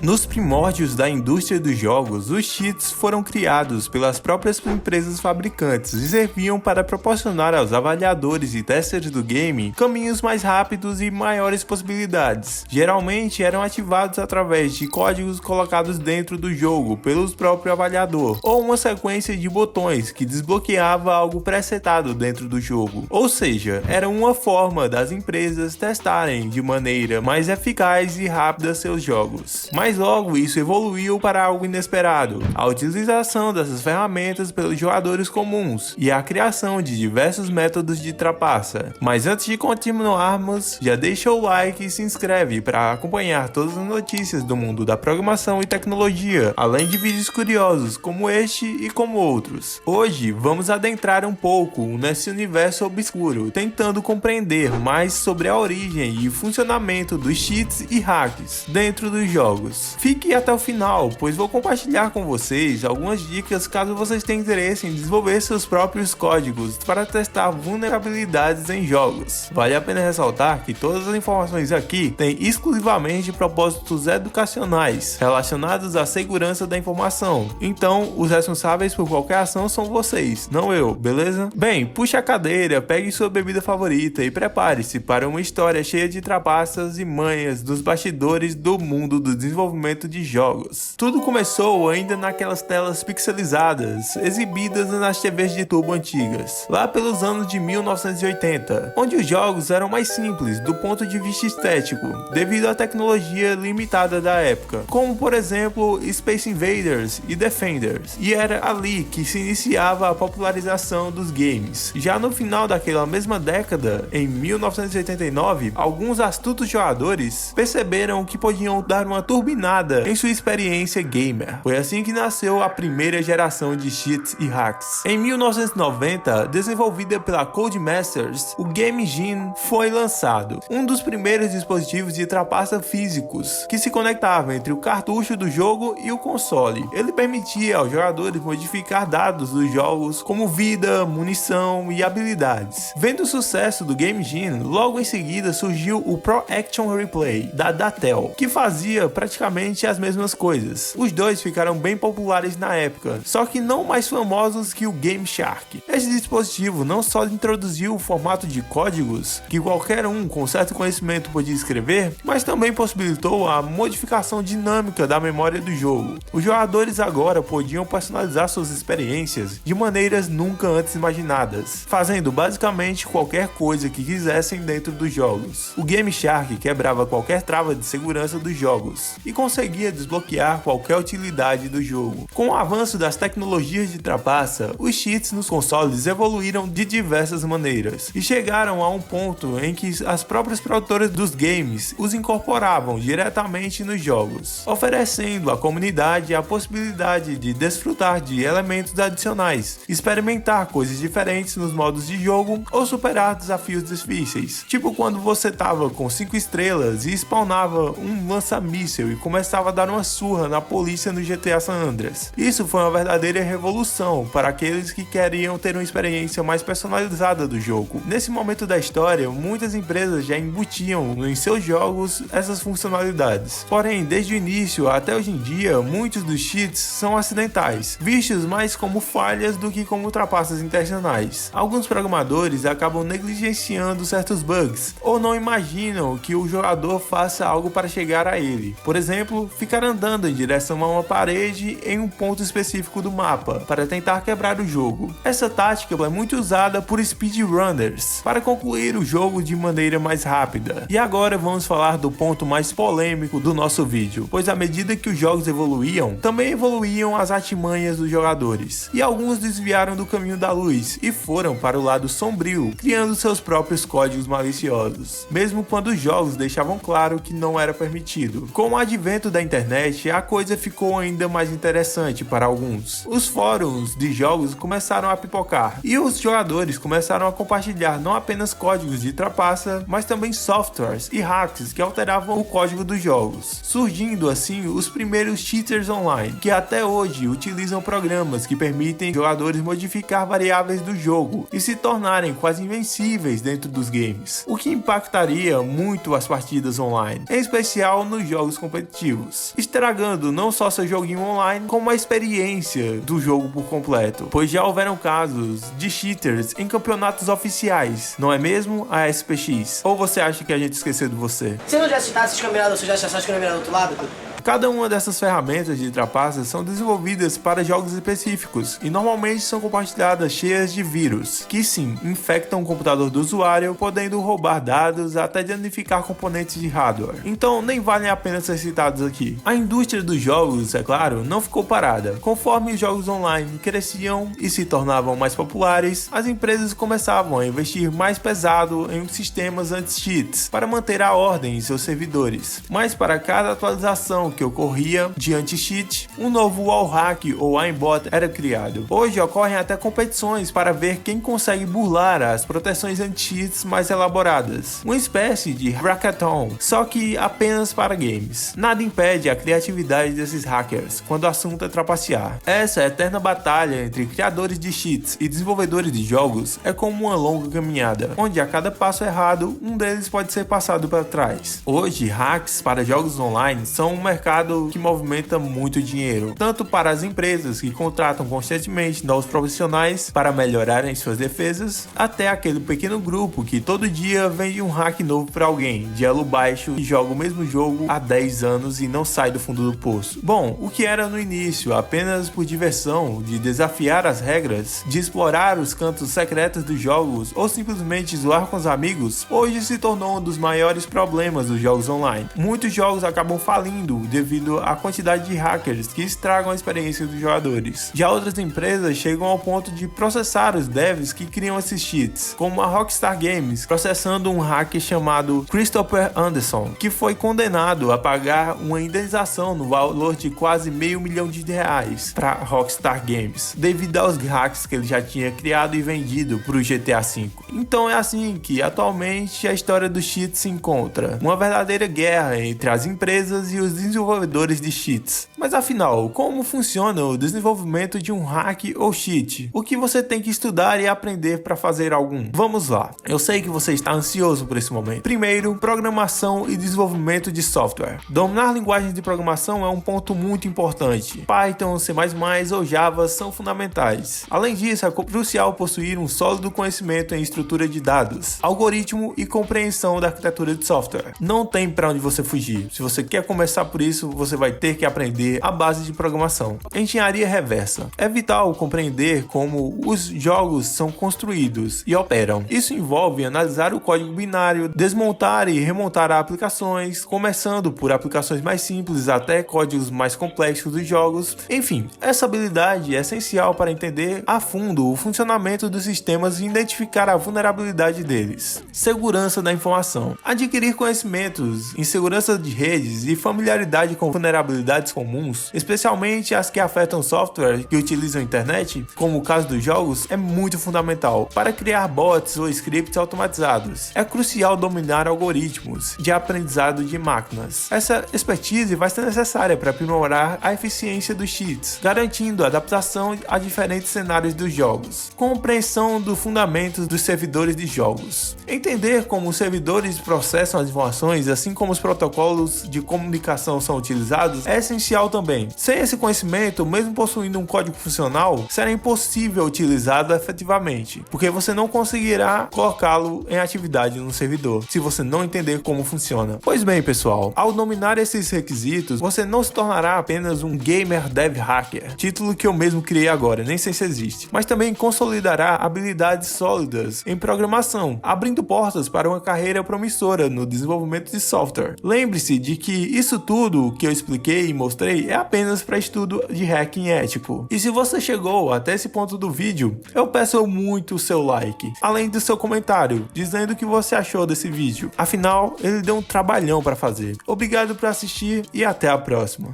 Nos primórdios da indústria dos jogos, os cheats foram criados pelas próprias empresas fabricantes e serviam para proporcionar aos avaliadores e testers do game caminhos mais rápidos e maiores possibilidades. Geralmente eram ativados através de códigos colocados dentro do jogo pelo próprio avaliador, ou uma sequência de botões que desbloqueava algo presetado dentro do jogo. Ou seja, era uma forma das empresas testarem de maneira mais eficaz e rápida seus jogos. Mas logo isso evoluiu para algo inesperado: a utilização dessas ferramentas pelos jogadores comuns e a criação de diversos métodos de trapaça. Mas antes de continuarmos, já deixa o like e se inscreve para acompanhar todas as notícias do mundo da programação e tecnologia, além de vídeos curiosos como este e como outros. Hoje vamos adentrar um pouco nesse universo obscuro, tentando compreender mais sobre a origem e funcionamento dos cheats e hacks dentro dos jogos. Fique até o final, pois vou compartilhar com vocês algumas dicas caso vocês tenham interesse em desenvolver seus próprios códigos para testar vulnerabilidades em jogos. Vale a pena ressaltar que todas as informações aqui têm exclusivamente propósitos educacionais relacionados à segurança da informação, então os responsáveis por qualquer ação são vocês, não eu, beleza? Bem, puxe a cadeira, pegue sua bebida favorita e prepare-se para uma história cheia de trapaças e manhas dos bastidores do mundo do desenvolvimento de jogos. Tudo começou ainda naquelas telas pixelizadas exibidas nas TVs de tubo antigas, lá pelos anos de 1980, onde os jogos eram mais simples do ponto de vista estético, devido à tecnologia limitada da época, como por exemplo Space Invaders e Defenders, e era ali que se iniciava a popularização dos games. Já no final daquela mesma década, em 1989, alguns astutos jogadores perceberam que podiam dar uma turbinada em sua experiência gamer. Foi assim que nasceu a primeira geração de cheats e hacks. Em 1990, desenvolvida pela Codemasters, o Game Engine foi lançado, um dos primeiros dispositivos de trapaça físicos que se conectava entre o cartucho do jogo e o console. Ele permitia aos jogadores modificar dados dos jogos como vida, munição e habilidades. Vendo o sucesso do Game Engine, logo em seguida surgiu o Pro Action Replay da Datel, que fazia praticamente as mesmas coisas. Os dois ficaram bem populares na época, só que não mais famosos que o Game Shark. Esse dispositivo não só introduziu o formato de códigos que qualquer um com certo conhecimento podia escrever, mas também possibilitou a modificação dinâmica da memória do jogo. Os jogadores agora podiam personalizar suas experiências de maneiras nunca antes imaginadas, fazendo basicamente qualquer coisa que quisessem dentro dos jogos. O Game Shark quebrava qualquer trava de segurança dos jogos e conseguia desbloquear qualquer utilidade do jogo. Com o avanço das tecnologias de trapaça, os cheats nos consoles evoluíram de diversas maneiras e chegaram a um ponto em que as próprias produtoras dos games os incorporavam diretamente nos jogos, oferecendo à comunidade a possibilidade de desfrutar de elementos adicionais, experimentar coisas diferentes nos modos de jogo ou superar desafios difíceis, tipo quando você tava com 5 estrelas e spawnava um lança-míssel e começava a dar uma surra na polícia no GTA San Andreas. Isso foi uma verdadeira revolução para aqueles que queriam ter uma experiência mais personalizada do jogo. Nesse momento da história, muitas empresas já embutiam em seus jogos essas funcionalidades. Porém, desde o início até hoje em dia, muitos dos cheats são acidentais, vistos mais como falhas do que como trapaças intencionais. Alguns programadores acabam negligenciando certos bugs, ou não imaginam que o jogador faça algo para chegar a ele. Por exemplo, ficar andando em direção a uma parede em um ponto específico do mapa, para tentar quebrar o jogo. Essa tática é muito usada por speedrunners, para concluir o jogo de maneira mais rápida. E agora vamos falar do ponto mais polêmico do nosso vídeo, pois à medida que os jogos evoluíam, também evoluíam as artimanhas dos jogadores, e alguns desviaram do caminho da luz e foram para o lado sombrio, criando seus próprios códigos maliciosos, mesmo quando os jogos deixavam claro que não era permitido. Com o advento da internet, a coisa ficou ainda mais interessante para alguns. Os fóruns de jogos começaram a pipocar, e os jogadores começaram a compartilhar não apenas códigos de trapaça, mas também softwares e hacks que alteravam o código dos jogos, surgindo assim os primeiros cheaters online, que até hoje utilizam programas que permitem jogadores modificar variáveis do jogo e se tornarem quase invencíveis dentro dos games, o que impactaria muito as partidas online, em especial nos jogos competitivos. competitivos, estragando não só seu joguinho online, como a experiência do jogo por completo, pois já houveram casos de cheaters em campeonatos oficiais, não é mesmo, a SPX? Ou você acha que a gente esqueceu de você? Você não já citasse esses campeonatos, você já achasse que do outro lado? Cada uma dessas ferramentas de trapaças são desenvolvidas para jogos específicos e normalmente são compartilhadas cheias de vírus, que sim, infectam o computador do usuário, podendo roubar dados até danificar componentes de hardware. Então nem valem a pena ser citados aqui. A indústria dos jogos, é claro, não ficou parada. Conforme os jogos online cresciam e se tornavam mais populares, as empresas começavam a investir mais pesado em sistemas anti-cheats para manter a ordem em seus servidores. Mas para cada atualização que ocorria de anti-cheat, um novo wallhack ou aimbot era criado. Hoje ocorrem até competições para ver quem consegue burlar as proteções anti-cheats mais elaboradas. Uma espécie de hackathon, só que apenas para games. Nada impede a criatividade desses hackers quando o assunto é trapacear. Essa eterna batalha entre criadores de cheats e desenvolvedores de jogos é como uma longa caminhada, onde a cada passo errado, um deles pode ser passado para trás. Hoje, hacks para jogos online são um mercado que movimenta muito dinheiro, tanto para as empresas que contratam constantemente novos profissionais para melhorarem suas defesas, até aquele pequeno grupo que todo dia vende um hack novo para alguém, de elo baixo, e joga o mesmo jogo há 10 anos e não sai do fundo do poço. Bom, o que era no início apenas por diversão, de desafiar as regras, de explorar os cantos secretos dos jogos ou simplesmente zoar com os amigos, hoje se tornou um dos maiores problemas dos jogos online. Muitos jogos acabam falindo devido à quantidade de hackers que estragam a experiência dos jogadores. Já outras empresas chegam ao ponto de processar os devs que criam esses cheats, como a Rockstar Games, processando um hacker chamado Christopher Anderson, que foi condenado a pagar uma indenização no valor de quase R$500 mil para Rockstar Games, devido aos hacks que ele já tinha criado e vendido para o GTA V. Então é assim que atualmente a história do cheat se encontra, uma verdadeira guerra entre as empresas e os desenvolvedores de cheats. Mas afinal, como funciona o desenvolvimento de um hack ou cheat? O que você tem que estudar e aprender para fazer algum? Vamos lá. Eu sei que você está ansioso por esse momento. Primeiro, programação e desenvolvimento de software. Dominar linguagens de programação é um ponto muito importante. Python, C++ ou Java são fundamentais. Além disso, é crucial possuir um sólido conhecimento em estrutura de dados, algoritmo e compreensão da arquitetura de software. Não tem para onde você fugir. Se você quer começar por isso, você vai ter que aprender a base de programação. Engenharia reversa. É vital compreender como os jogos são construídos e operam. Isso envolve analisar o código binário, desmontar e remontar aplicações, começando por aplicações mais simples até códigos mais complexos dos jogos. Enfim, essa habilidade é essencial para entender a fundo o funcionamento dos sistemas e identificar a vulnerabilidade deles. Segurança da informação. Adquirir conhecimentos em segurança de redes e familiaridade com vulnerabilidades comuns, especialmente as que afetam software que utilizam a internet, como o caso dos jogos, é muito fundamental para criar bots ou scripts automatizados. É crucial dominar algoritmos de aprendizado de máquinas. Essa expertise vai ser necessária para aprimorar a eficiência dos cheats, garantindo a adaptação a diferentes cenários dos jogos. Compreensão dos fundamentos dos servidores de jogos. Entender como os servidores processam as informações, assim como os protocolos de comunicação são utilizados, é essencial também. Sem esse conhecimento, mesmo possuindo um código funcional, será impossível utilizá-lo efetivamente, porque você não conseguirá colocá-lo em atividade no servidor, se você não entender como funciona. Pois bem, pessoal, ao dominar esses requisitos, você não se tornará apenas um gamer dev hacker, título que eu mesmo criei agora, nem sei se existe, mas também consolidará habilidades sólidas em programação, abrindo portas para uma carreira promissora no desenvolvimento de software. Lembre-se de que isso tudo que eu expliquei e mostrei é apenas para estudo de hacking ético. E se você chegou até esse ponto do vídeo, eu peço muito o seu like, além do seu comentário, dizendo o que você achou desse vídeo. Afinal, ele deu um trabalhão para fazer. Obrigado por assistir e até a próxima.